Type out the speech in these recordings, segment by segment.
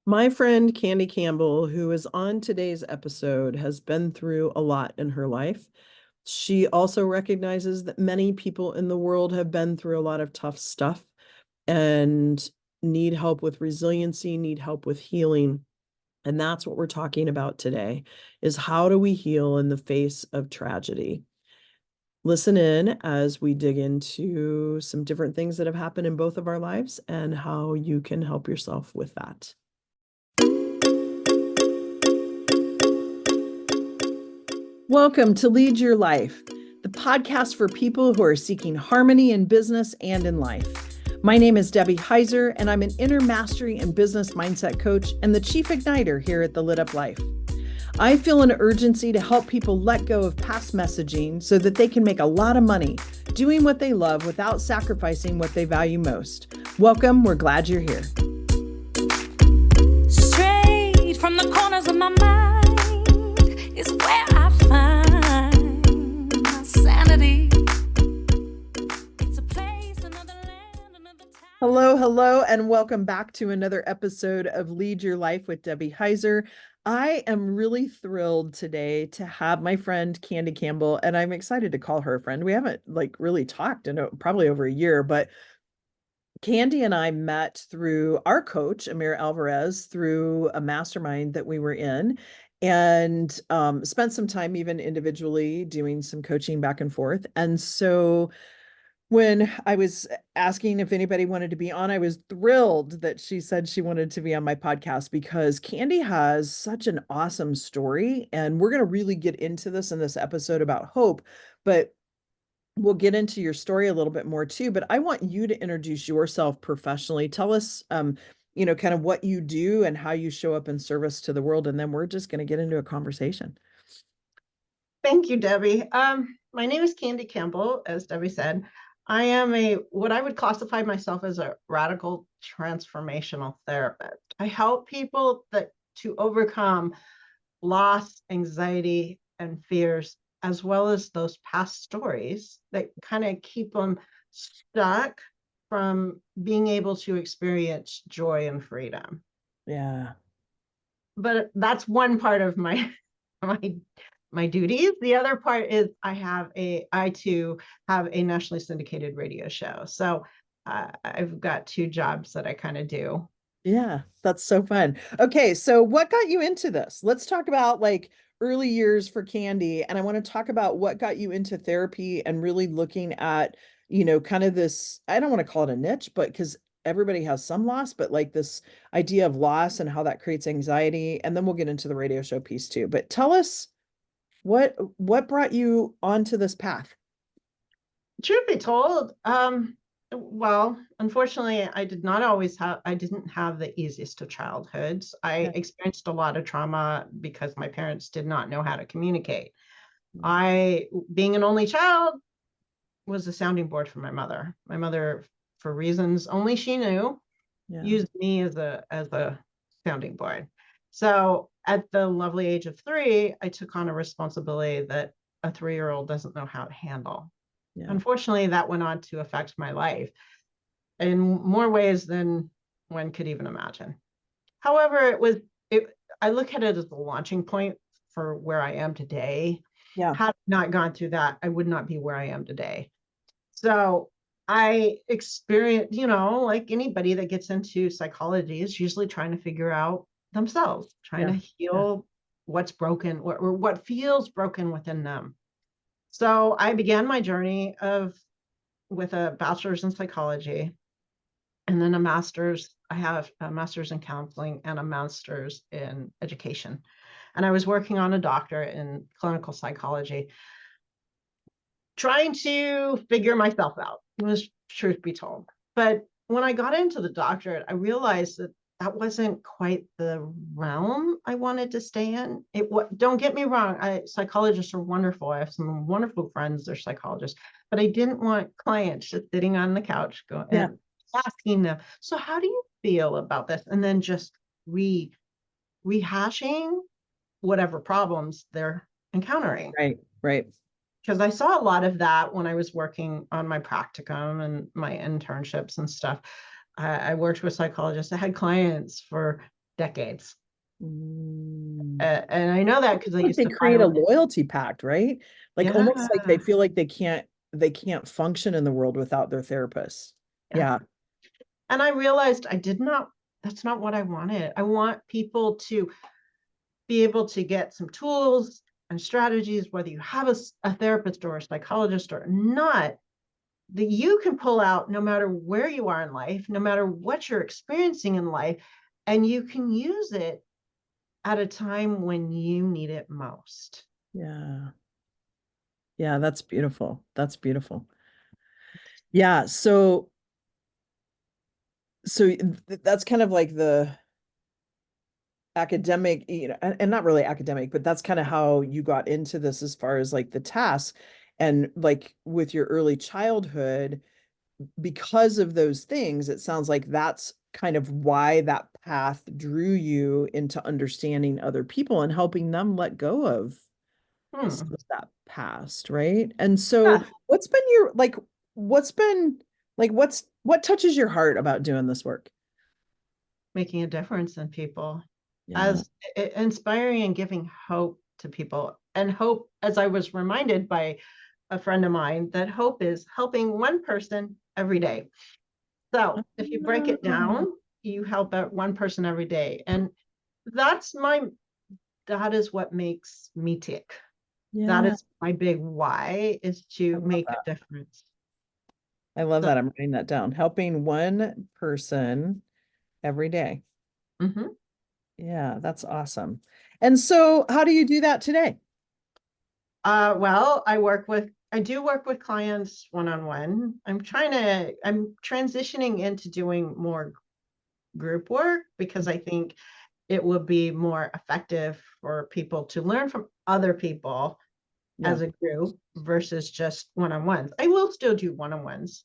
My friend Kandiee Campbell, who is on today's episode, has been through a lot in her life. She also recognizes that many people in the world have been through a lot of tough stuff and need help with resiliency, need help with healing. And that's what we're talking about today, is how do we heal in the face of tragedy? Listen in as we dig into some different things that have happened in both of our lives and how you can help yourself with that. Welcome to Lead Your Life, the podcast for people who are seeking harmony in business and in life. My name is Debbie Heiser, and I'm an inner mastery and business mindset coach and the chief igniter here at The Lit Up Life. I feel an urgency to help people let go of past messaging so that they can make a lot of money doing what they love without sacrificing what they value most. Welcome. We're glad you're here. Straight from the corners of my mind is where I find my sanity. It's a place, another land, another time. Hello, and welcome back to another episode of Lead Your Life with Debbie Heiser. I am really thrilled today to have my friend Kandiee Campbell, and I'm excited to call her a friend. We haven't really talked in probably over a year, but Kandiee and I met through our coach, Amir Alvarez, through a mastermind that we were in, and spent some time even individually doing some coaching back and forth. And so when I was asking if anybody wanted to be on, I was thrilled that she said she wanted to be on my podcast because Kandiee has such an awesome story. And we're going to really get into this in this episode about hope, but we'll get into your story a little bit more too. But I want you to introduce yourself professionally. Tell us, kind of what you do and how you show up in service to the world. And then we're just going to get into a conversation. Thank you, Debbie. My name is Kandiee Campbell, as Debbie said. I am what I would classify myself as a radical transformational therapist. I help people to overcome loss, anxiety, and fears, as well as those past stories that kind of keep them stuck from being able to experience joy and freedom. Yeah. But that's one part of my duties. The other part is I too have a nationally syndicated radio show. So I've got two jobs that I kind of do. Yeah, that's so fun. Okay, so what got you into this? Let's talk about early years for Kandiee. And I want to talk about what got you into therapy and really looking at, kind of this, I don't want to call it a niche, but because everybody has some loss, but this idea of loss and how that creates anxiety. And then we'll get into the radio show piece too. But tell us what brought you onto this path? Truth be told, well, unfortunately, I didn't have the easiest of childhoods. I experienced a lot of trauma because my parents did not know how to communicate. Being an only child, was a sounding board for my mother. My mother, for reasons only she knew, used me as a sounding board. So at the lovely age of 3, I took on a responsibility that a 3-year-old doesn't know how to handle. Yeah. Unfortunately, that went on to affect my life in more ways than one could even imagine. However, I look at it as the launching point for where I am today. Yeah. Had I not gone through that, I would not be where I am today. So I experienced, like anybody that gets into psychology is usually trying to figure out themselves, trying to heal what's broken or what feels broken within them. So I began my journey with a bachelor's in psychology and then I have a master's in counseling and a master's in education. And I was working on a doctorate in clinical psychology, trying to figure myself out, was truth be told. But when I got into the doctorate, I realized that wasn't quite the realm I wanted to stay in. Don't get me wrong, psychologists are wonderful. I have some wonderful friends, they're psychologists, but I didn't want clients just sitting on the couch going and asking them, so how do you feel about this? And then just rehashing whatever problems they're encountering. Right. Because I saw a lot of that when I was working on my practicum and my internships and stuff. I worked with psychologists. I had clients for decades. Mm. And I know that because I Like used they to fly create a with it. loyalty pact, right? Like almost like they Yeah. feel like they can't function in the world without their therapist. Yeah. Yeah. And I realized that's not what I wanted. I want people to be able to get some tools and strategies, whether you have a therapist or a psychologist or not, that you can pull out no matter where you are in life, no matter what you're experiencing in life, and you can use it at a time when you need it most. Yeah. Yeah, that's beautiful. That's beautiful. Yeah, that's kind of like the academic, and not really academic, but that's kind of how you got into this as far as like the tasks and like with your early childhood, because of those things, it sounds like that's kind of why that path drew you into understanding other people and helping them let go of some Hmm. of that past, right? And so Yeah. what's been your like what's been like what touches your heart about doing this work? Making a difference in people, Yeah. as inspiring and giving hope to people. And hope, as I was reminded by a friend of mine, that hope is helping one person every day. So if you break it down, you help out one person every day. And that's my, that is what makes me tick. That Yeah, is my big why, is I to love make a that. difference. I love So, that. I'm writing that down. Helping one person every day. mhm. Yeah, that's awesome. And so how do you do that today? Well, I do work with clients one-on-one. I'm transitioning into doing more group work because I think it will be more effective for people to learn from other people Yeah. as a group versus just one-on-ones. I will still do one-on-ones,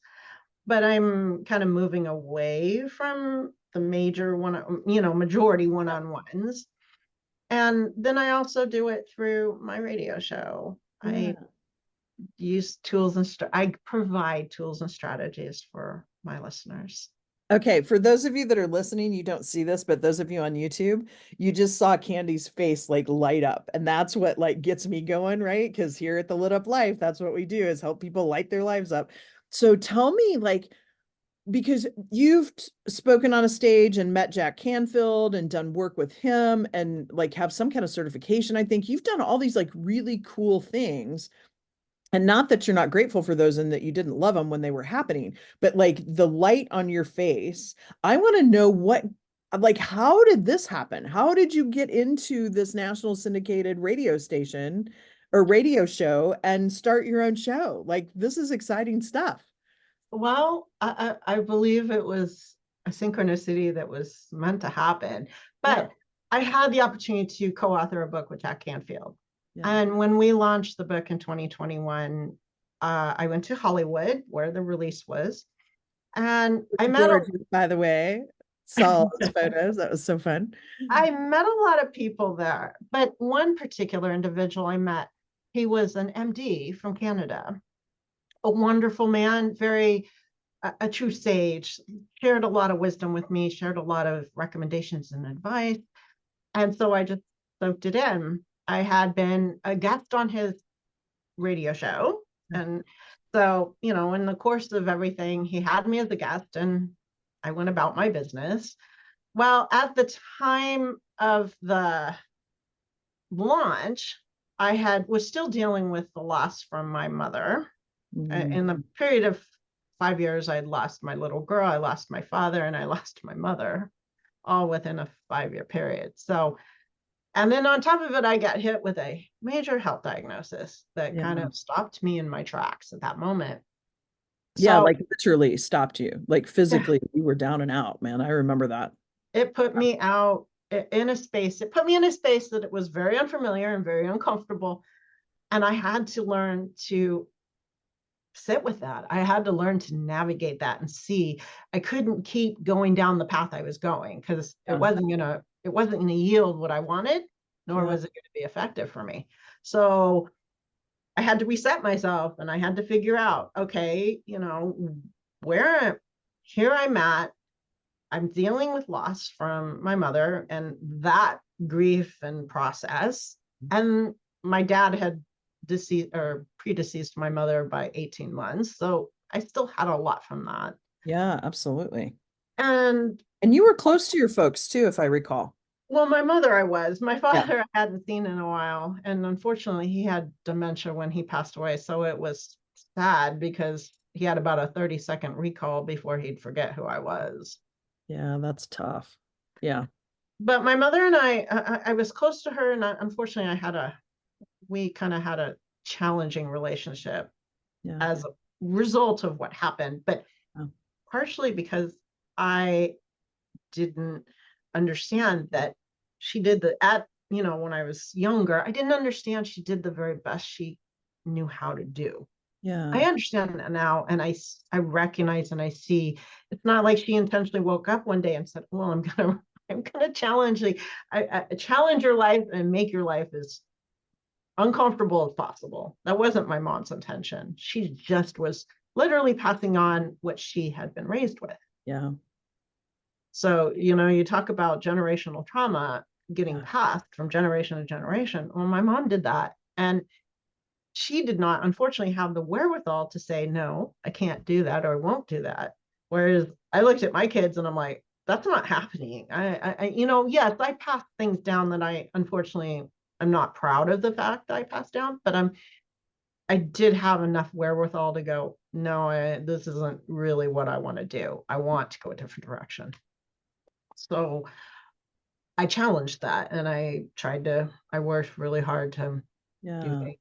but I'm kind of moving away from the majority one-on-ones. And then I also do it through my radio show. I Yeah. use tools and I provide tools and strategies for my listeners. Okay, for those of you that are listening, you don't see this, but those of you on YouTube, you just saw Candy's face like light up. And that's what like gets me going, right? Because here at the Lit Up Life, that's what we do is help people light their lives up. So tell me, like, because you've spoken on a stage and met Jack Canfield and done work with him and like have some kind of certification. I think you've done all these like really cool things, and not that you're not grateful for those and that you didn't love them when they were happening, but like the light on your face, I want to know like, how did this happen? How did you get into this national syndicated radio station or radio show and start your own show? Like, this is exciting stuff. Well, I believe it was a synchronicity that was meant to happen. Yeah. But I had the opportunity to co-author a book with Jack Canfield. Yeah. And when we launched the book in 2021, I went to Hollywood where the release was. And It's gorgeous, by the way. Saw all those photos. That was so fun. I met a lot of people there, but one particular individual I met, he was an MD from Canada, a wonderful man, very a true sage, shared a lot of wisdom with me, shared a lot of recommendations and advice. And so I just soaked it in. I had been a guest on his radio show. And so, in the course of everything, he had me as a guest and I went about my business. Well, at the time of the launch, was still dealing with the loss from my mother. In the Mhm. period of 5 years, I'd lost my little girl, I lost my father, and I lost my mother, all within a 5-year period. So, and then on top of it, I got hit with a major health diagnosis that Yeah. kind of stopped me in my tracks at that moment. Yeah, So like literally stopped you. Like physically, you were down and out, man. I remember that. it put me out in a space, it put me in a space that it was very unfamiliar and very uncomfortable. And I had to learn to sit with that. I had to learn to navigate that and see I couldn't keep going down the path I was going because Yeah. it wasn't gonna yield what I wanted, nor Yeah. was it gonna be effective for me. So I had to reset myself and I had to figure out, okay, where here I'm at, I'm dealing with loss from my mother and that grief and process. And my dad had deceased or predeceased my mother by 18 months. So I still had a lot from that. Yeah, absolutely. And And you were close to your folks too, if I recall. well, my mother, I was. My Yeah. father I hadn't seen in a while. And unfortunately, he had dementia when he passed away. So it was sad because he had about a 30-second recall before he'd forget who I was. Yeah, that's tough. Yeah. But my mother and I was close to her. And unfortunately, we kind of had a challenging relationship Yeah. as a result of what happened. But Oh. partially because I didn't understand that she did when I was younger, I didn't understand she did the very best she knew how to do. Yeah. I understand that now, and I recognize and I see it's not like she intentionally woke up one day and said, "Well, I'm gonna challenge I challenge your life and make your life as uncomfortable as possible." That wasn't my mom's intention. She just was literally passing on what she had been raised with. Yeah. So, you talk about generational trauma getting Yeah. passed from generation to generation. Well, my mom did that. And she did not, unfortunately, have the wherewithal to say, no, I can't do that or I won't do that. Whereas I looked at my kids and I'm like, that's not happening. Yes, I passed things down that unfortunately, I'm not proud of the fact I passed down, but I did have enough wherewithal to go, no, this isn't really what I want to do. I want to go a different direction. So I challenged that and I worked really hard to do Yeah. things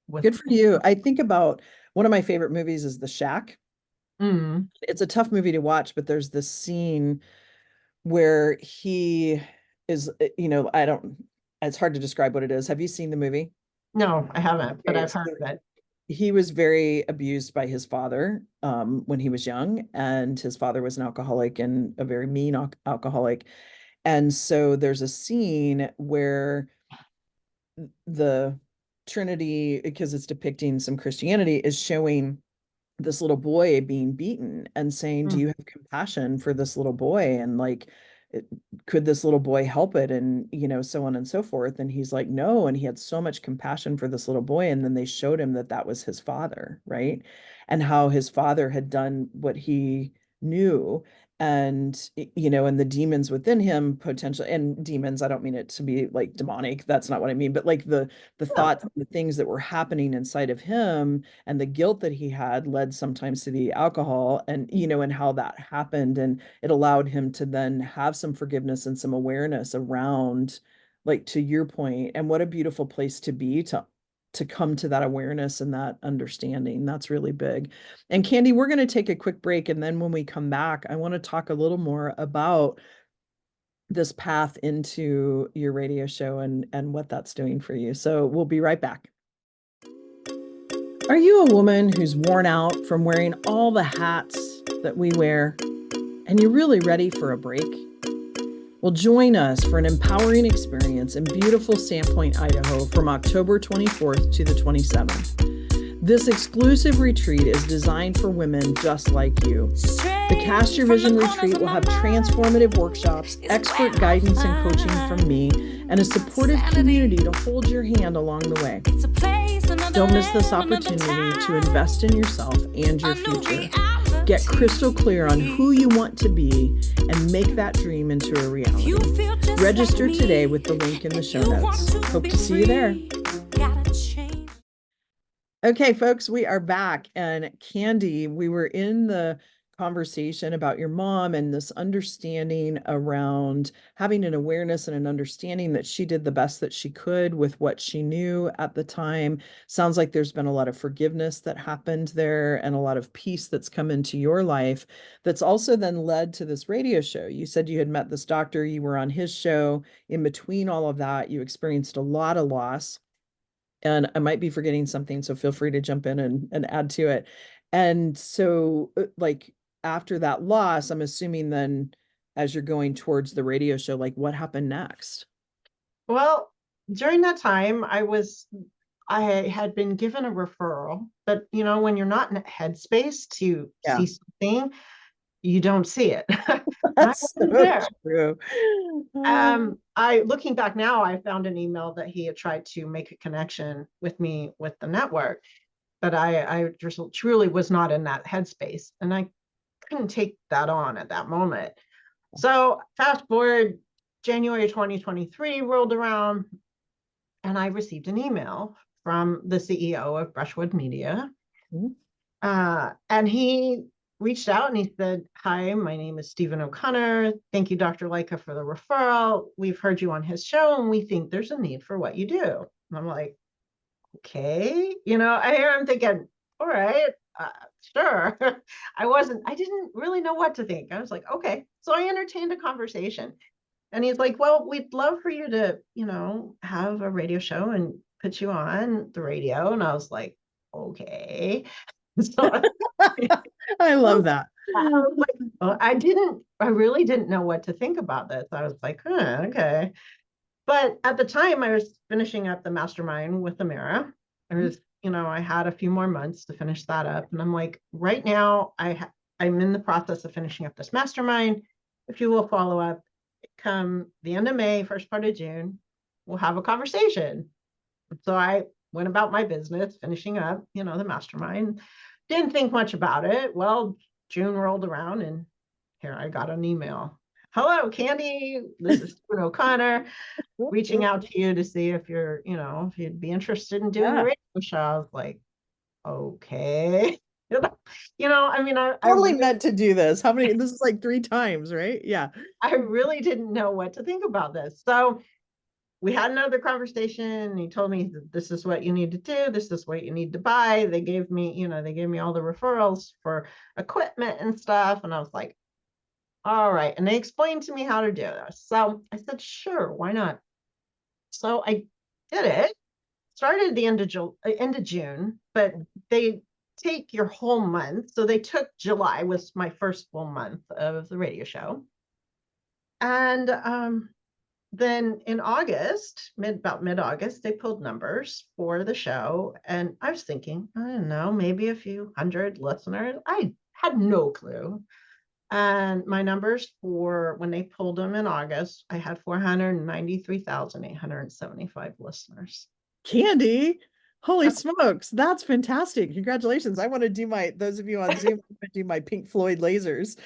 with. Good for you. I think about one of my favorite movies is The Shack. Mm, It's a tough movie to watch, but there's this scene where he is, I don't, it's hard to describe what it is. Have you seen the movie? no, I haven't, but Okay, I've so heard of it. he was very abused by his father when he was young, and his father was an alcoholic and a very mean alcoholic. And so there's a scene where the Trinity, because it's depicting some Christianity, is showing this little boy being beaten and saying, "Do Mm. you have compassion for this little boy?" And like, it, could this little boy help it? And, so on and so forth. And he's like, no. And he had so much compassion for this little boy. And then they showed him that that was his father, right? And how his father had done what he knew. And, and the demons within him potentially, and demons, I don't mean it to be like demonic. That's not what I mean, but like the Yeah. thoughts, the things that were happening inside of him and the guilt that he had led sometimes to the alcohol, and and how that happened, and it allowed him to then have some forgiveness and some awareness around, like, to your point. And what a beautiful place to be, to come to that awareness and that understanding. That's really big. And Kandiee, we're going to take a quick break, and then when we come back, I want to talk a little more about this path into your radio show and what that's doing for you. So we'll be right back. Are you a woman who's worn out from wearing all the hats that we wear, and you're really ready for a break? Well, join us for an empowering experience in beautiful Sandpoint, Idaho from October 24th to the 27th. This exclusive retreat is designed for women just like you. The Cast Your Vision retreat will have transformative workshops, expert guidance and coaching from me, and a supportive community to hold your hand along the way. Don't miss this opportunity to invest in yourself and your future. Get crystal clear on who you want to be and make that dream into a reality. Register today with the link in the show notes. Hope to see you there. Okay, folks, we are back. And Kandiee, we were in the conversation about your mom and this understanding around having an awareness and an understanding that she did the best that she could with what she knew at the time. Sounds like there's been a lot of forgiveness that happened there and a lot of peace that's come into your life that's also then led to this radio show. You said you had met this doctor, you were on his show. In between all of that, you experienced a lot of loss. And I might be forgetting something, so feel free to jump in and add to it. And so, like, after that loss, I'm assuming then as you're going towards the radio show, like, what happened next? Well, during that time, I had been given a referral, but when you're not in a headspace to Yeah. see something, you don't see it. I That's wasn't so there. true. I looking back now, I found an email that he had tried to make a connection with me with the network, but I just truly was not in that headspace, and I couldn't take that on at that moment. So fast forward, January 2023 rolled around, and I received an email from the CEO of Brushwood Media. Mhm. And he reached out and he said, "Hi, my name is Stephen O'Connor. Thank you, Dr. Leica, for the referral. We've heard you on his show and we think there's a need for what you do." And I'm like, okay, I hear him thinking, all right, sure. I didn't really know what to think. I was like, okay. So I entertained a conversation. And he's like, "Well, we'd love for you to, have a radio show and put you on the radio." And I was like, okay. So I love that. I was like, well, I really didn't know what to think about this. I was like, okay. But at the time, I was finishing up the mastermind with Amira. I had a few more months to finish that up. And I'm like, right now, I'm in the process of finishing up this mastermind. If you will follow up, come the end of May, first part of June, we'll have a conversation. So I went about my business, finishing up, the mastermind. Didn't think much about it. Well, June rolled around and here I got an email. "Hello, Kandiee. This is Stephen O'Connor reaching out to you to see if if you'd be interested in doing a Yeah. radio show." I was like, okay. I mean, Totally meant to do this. This is like 3 times, right? Yeah. I really didn't know what to think about this. So we had another conversation and he told me that this is what you need to do. This is what you need to buy. They gave me all the referrals for equipment and stuff. And I was like, all right. And they explained to me how to do this. So I said, sure, why not? So I did it. Started at the end of June, but they take your whole month. So they took July was my first full month of the radio show. And then in August, about mid-August, they pulled numbers for the show. And I was thinking, I don't know, maybe a few hundred listeners. I had no clue. And my numbers for when they pulled them in August, I had 493,875 listeners. Kandiee, holy smokes, that's fantastic. Congratulations. I want to do those of you on Zoom, I'm going to do my Pink Floyd lasers.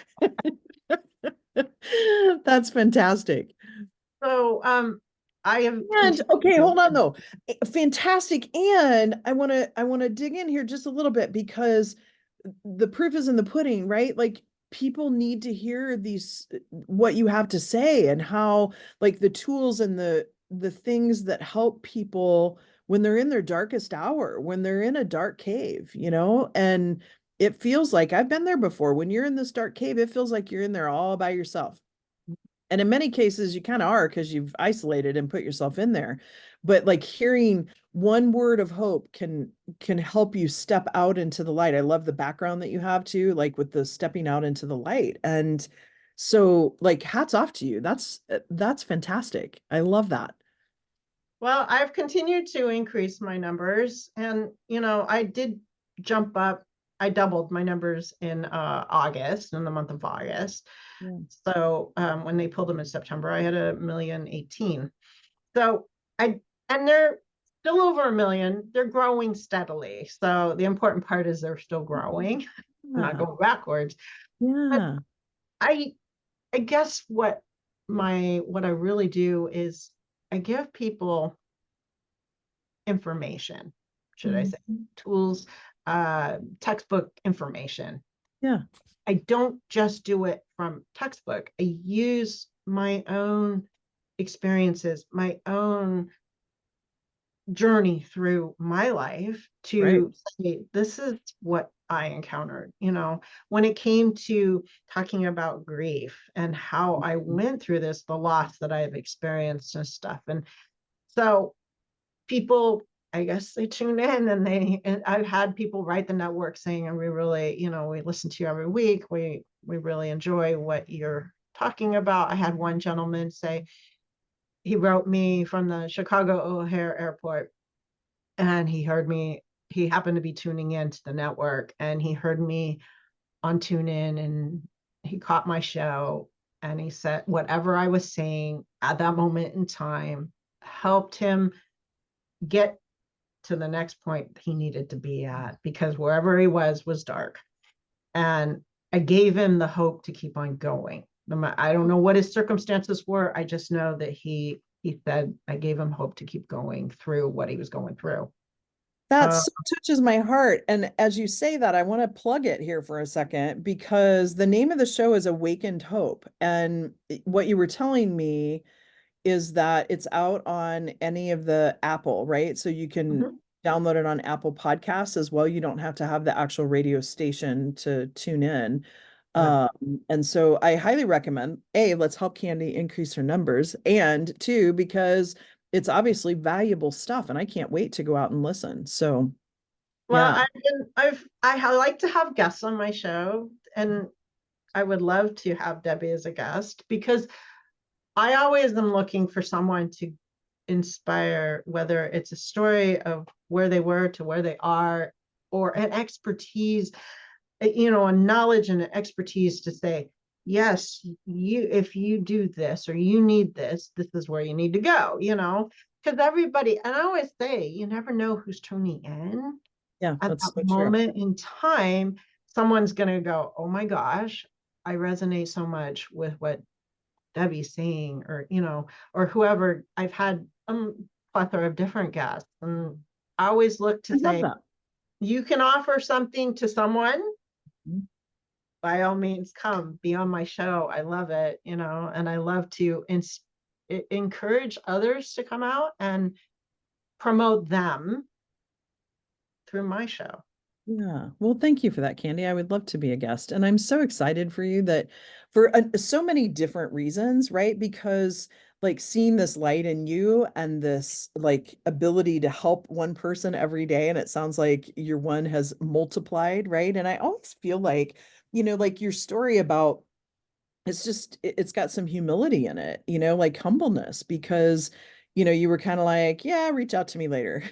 That's fantastic. So I have And okay, hold on though. Fantastic. And I want to dig in here just a little bit because the proof is in the pudding, right? Like people need to hear what you have to say and how like the tools and the things that help people when they're in their darkest hour, when they're in a dark cave, and it feels like I've been there before. When you're in this dark cave, it feels like you're in there all by yourself. And in many cases, you kind of are because you've isolated and put yourself in there. But like hearing one word of hope can help you step out into the light. I love the background that you have too, like with the stepping out into the light. And so like hats off to you. That's fantastic. I love that. Well, I've continued to increase my numbers. And, I did jump up. I doubled my numbers in August, in the month of August. Yeah. So when they pulled them in September, I had 1,018,000. So and they're still over 1 million. They're growing steadily. So the important part is they're still growing, not going backwards. Yeah. But I guess what I really do is I give people information, should I say, tools, textbook information. Yeah. I don't just do it from textbook. I use my own experiences, my own journey through my life to say, this is what I encountered, when it came to talking about grief and how I went through the loss that I've experienced and stuff. And so people, I guess they tune in and I've had people write the network saying, and we really, we listen to you every week. We really enjoy what you're talking about. I had one gentleman say, he wrote me from the Chicago O'Hare Airport and he happened to be tuning into the network and he heard me on TuneIn and he caught my show And he said, whatever I was saying at that moment in time helped him get to the next point he needed to be at, because wherever he was dark. And I gave him the hope to keep on going. I don't know what his circumstances were. I just know that he said I gave him hope to keep going through what he was going through. That Uh, so touches my heart. And as you say that, I want to plug it here for a second because the name of the show is Awakened Hope. And what you were telling me is that it's out on any of the Apple, right? So you can mhm, download it on Apple Podcasts as well. You don't have to have the actual radio station to tune in. good. And so I highly recommend, A, let's help Kandiee increase her numbers, and two, because it's obviously valuable stuff and I can't wait to go out and listen. So Well, yeah. I like to have guests on my show, and I would love to have Debbie as a guest, because I always am looking for someone to inspire, whether it's a story of where they were to where they are, or an expertise, a knowledge and an expertise to say, yes, if you do this or you need this, this is where you need to go. Because everybody, and I always say, you never know who's tuning in Yeah, at that's that so true. moment in time. Someone's going to go, oh my gosh, I resonate so much with what Debbie's saying, or whoever. I've had a plethora of different guests, and I always look to I love say, that. you can offer something to someone, by all means, come be on my show. I love it, and I love to encourage others to come out and promote them through my show. Yeah. Well, thank you for that, Kandiee. I would love to be a guest. And I'm so excited for you that for so many different reasons, right? Because like seeing this light in you and this like ability to help one person every day. And it sounds like your one has multiplied, right? And I always feel like, like your story about it's just it's got some humility in it, like humbleness, because you were kind of like, yeah, reach out to me later.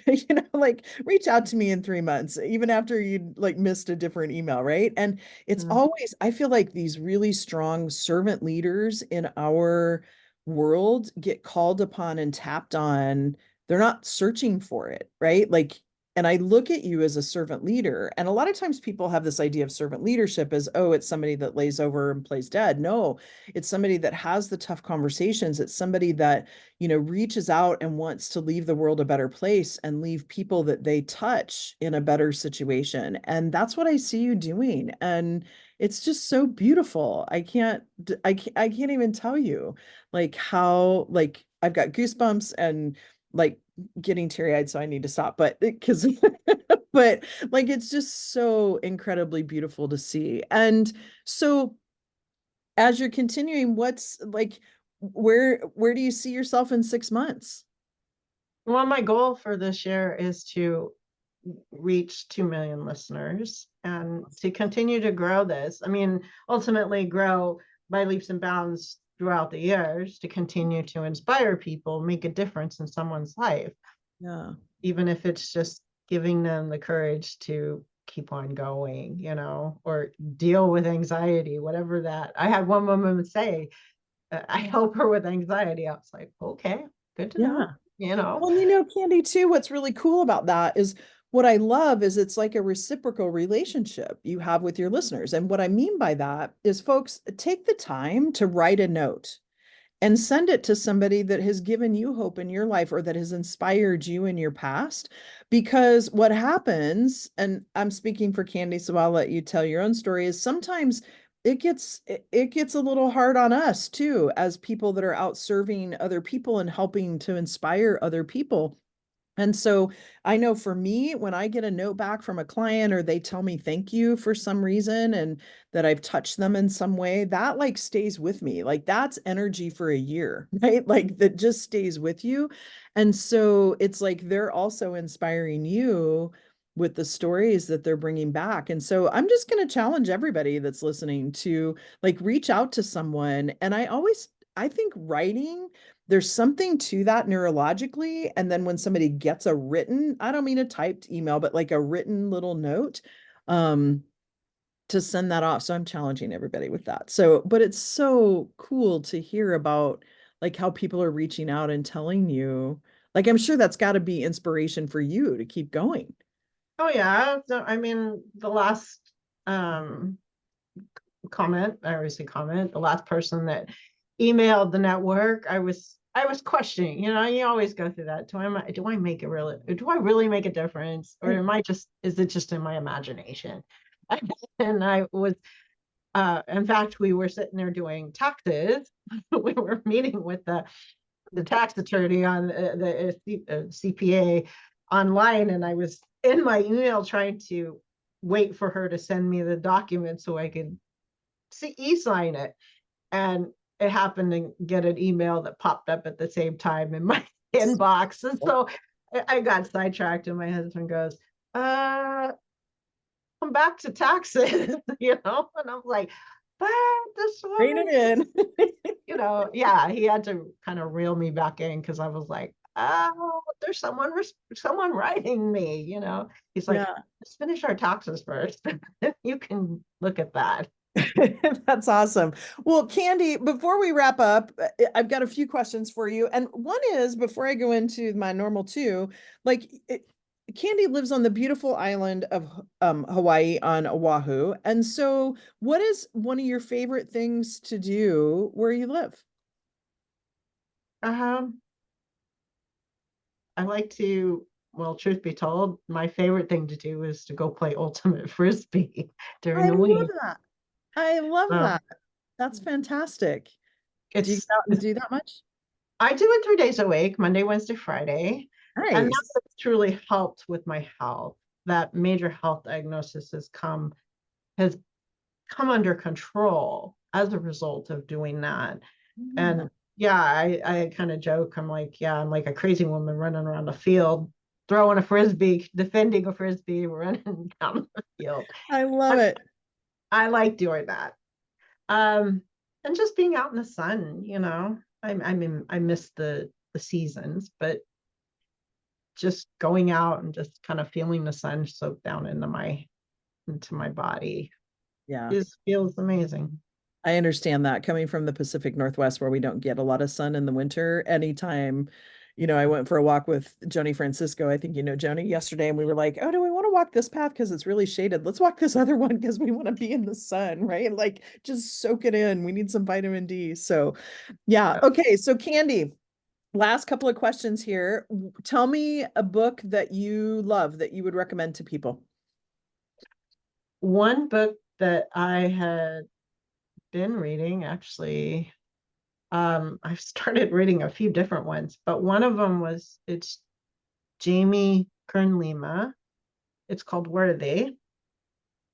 Like reach out to me in 3 months, even after you like missed a different email, right? And it's Mm. always, I feel like these really strong servant leaders in our world get called upon and tapped on. They're not searching for it, right? Like, and I look at you as a servant leader. And a lot of times people have this idea of servant leadership as, oh, it's somebody that lays over and plays dead. No, it's somebody that has the tough conversations. It's somebody that, reaches out and wants to leave the world a better place and leave people that they touch in a better situation. And that's what I see you doing. And it's just so beautiful. I can't even tell you like how, like, I've got goosebumps and like getting teary-eyed, so I need to stop. But because but like it's just so incredibly beautiful to see. And so as you're continuing, what's like where do you see yourself in 6 months? Well, my goal for this year is to reach 2 million listeners and to continue to grow this. I mean, ultimately grow by leaps and bounds throughout the years, to continue to inspire people, make a difference in someone's life, Yeah. even if it's just giving them the courage to keep on going, or deal with anxiety, whatever that. I had one woman say, I help her with anxiety. I was like, okay, good to know, Yeah. you know. Well, Kandiee, too, what's really cool about that is what I love is it's like a reciprocal relationship you have with your listeners. And what I mean by that is, folks, take the time to write a note and send it to somebody that has given you hope in your life or that has inspired you in your past. Because what happens, and I'm speaking for Kandiee, so I'll let you tell your own story, is sometimes it gets a little hard on us too, as people that are out serving other people and helping to inspire other people. And so I know for me, when I get a note back from a client or they tell me thank you for some reason and that I've touched them in some way, that like stays with me. Like that's energy for a year, right? Like that just stays with you. And so it's like they're also inspiring you with the stories that they're bringing back. And so I'm just going to challenge everybody that's listening to like reach out to someone. And I think writing, there's something to that neurologically. And then when somebody gets a written, I don't mean a typed email, but like a written little note, um, to send that off. So I'm challenging everybody with that. So, but it's so cool to hear about like how people are reaching out and telling you, like, I'm sure that's got to be inspiration for you to keep going. Oh yeah. So, I mean, the last um comment, I always say comment, the last person that emailed the network, I was questioning, you always go through that. Do I really make a difference? Or Right. is it just in my imagination? And I was in fact, we were sitting there doing taxes. We were meeting with the tax attorney on the CPA online, and I was in my email trying to wait for her to send me the document so I could e-sign it. And it happened to get an email that popped up at the same time in my inbox. And so I got sidetracked, and my husband goes, come back to taxes, and I'm like, but this Rein woman, it in. yeah, he had to kind of reel me back in because I was like, oh, there's someone writing me, He's like, Yeah. let's finish our taxes first. You can look at that. That's awesome. Well, Kandiee, before we wrap up, I've got a few questions for you. And one is before I go into my normal two, like Kandiee lives on the beautiful island of Hawaii on Oahu. And so, what is one of your favorite things to do where you live? Um, I like to, well, truth be told, my favorite thing to do is to go play ultimate frisbee during I the love week. that. I love Um, that. That's fantastic. Do you it's, get out and do that much? I do it 3 days a week, Monday, Wednesday, Friday. And Nice. that's truly helped with my health. That major health diagnosis has come under control as a result of doing that. Yeah. And yeah, I kind of joke. I'm like, yeah, I'm like a crazy woman running around the field, throwing a frisbee, defending a frisbee, running down the field. I love I, it. I like doing that. Um, and just being out in the sun, I miss the seasons, but just going out and just kind of feeling the sun soak down into my body Yeah. is feels amazing. I understand that coming from the Pacific Northwest where we don't get a lot of sun in the winter. Anytime, I went for a walk with Joni Francisco. I think you know Joni yesterday, and we were like, oh, do we want to walk this path because it's really shaded? Let's walk this other one because we want to be in the sun, right? Like just soak it in. We need some vitamin D. So, yeah. Yeah. Okay. So, Kandiee, last couple of questions here. Tell me a book that you love that you would recommend to people. One book that I had been reading, actually, I've started reading a few different ones, but one of them it's Jamie Kern Lima. It's called Worthy.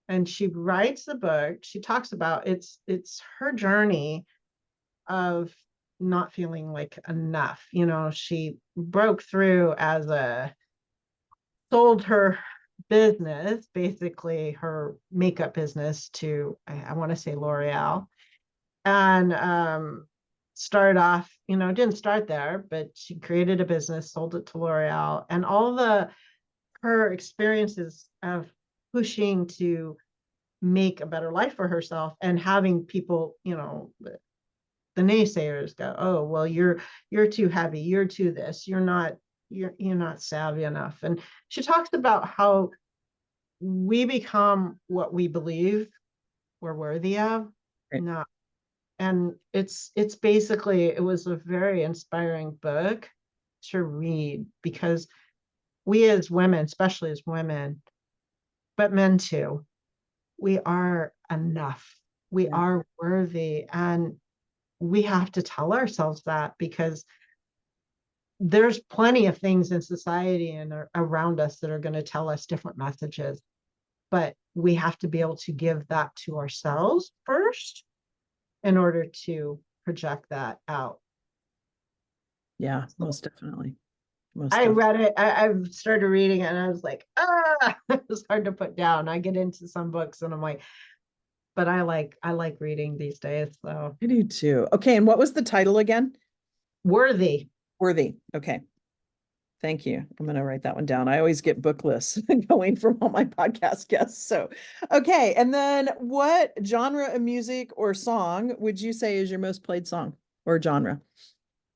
And she writes the book. She talks about it's her journey of not feeling like enough. She broke through sold her business, basically her makeup business to, I want to say L'Oreal, and started off, didn't start there, but she created a business, sold it to L'Oreal, and all her experiences of pushing to make a better life for herself and having people, the naysayers go, oh, well, you're too heavy, you're too this, you're not savvy enough. And she talks about how we become what we believe we're worthy of. Right. Not And it's basically, it was a very inspiring book to read because we as women, especially as women, but men too, we are enough. We Yeah. are worthy, and we have to tell ourselves that because there's plenty of things in society and around us that are going to tell us different messages, but we have to be able to give that to ourselves first in order to project that out. Yeah, So most definitely. Most I definitely. read it. I've started reading it, and I was like, it was hard to put down. I get into some books, and I'm like, but I like reading these days. So I do too. Okay, and what was the title again? worthy. Worthy. Okay. Thank you. I'm going to write that one down. I always get book lists going from all my podcast guests. So, okay. And then what genre of music or song would you say is your most played song or genre?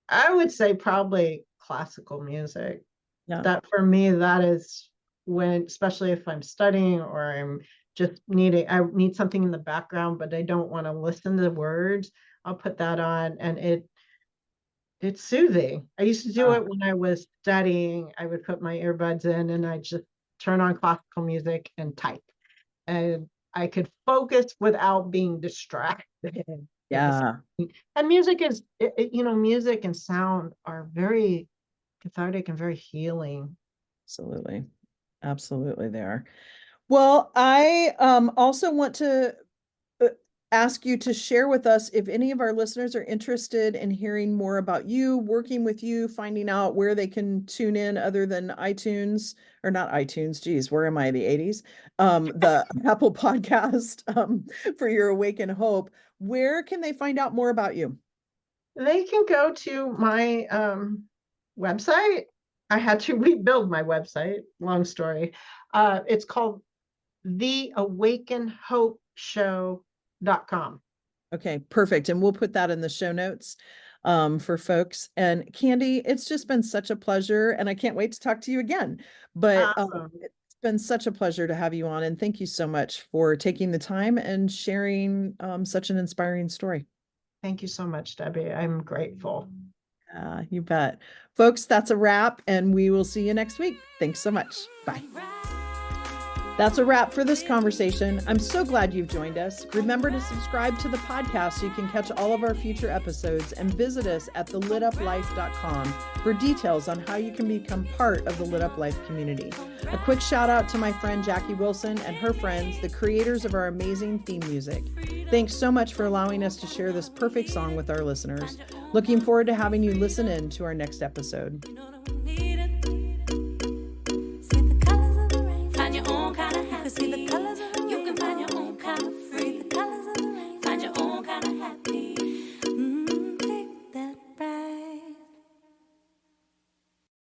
I would say probably classical music. Yeah. That for me, that is when, especially if I'm studying or I'm just I need something in the background, but I don't want to listen to the words. I'll put that on, and it's soothing. I used to do it when I was studying. I would put my earbuds in and I just turn on classical music and type. And I could focus without being distracted. Yeah. And music is, music and sound are very cathartic and very healing. Absolutely. Absolutely, they are. Well, I also want to ask you to share with us if any of our listeners are interested in hearing more about you, working with you, finding out where they can tune in other than iTunes, or not iTunes, geez, where am I, the 80s? The Apple Podcast for your Awaken Hope. Where can they find out more about you? They can go to my website. I had to rebuild my website, long story. It's called the Awaken Hope Show.com. Okay, perfect. And we'll put that in the show notes for folks. And Kandiee, it's just been such a pleasure, and I can't wait to talk to you again. But Awesome. it's been such a pleasure to have you on, and thank you so much for taking the time and sharing such an inspiring story. Thank you so much, Debbie. I'm grateful. You bet. Folks, that's a wrap, and we will see you next week. Thanks so much. Bye. That's a wrap for this conversation. I'm so glad you've joined us. Remember to subscribe to the podcast so you can catch all of our future episodes, and visit us at thelituplife.com for details on how you can become part of the Lit Up Life community. A quick shout out to my friend Jackie Wilson and her friends, the creators of our amazing theme music. Thanks so much for allowing us to share this perfect song with our listeners. Looking forward to having you listen in to our next episode.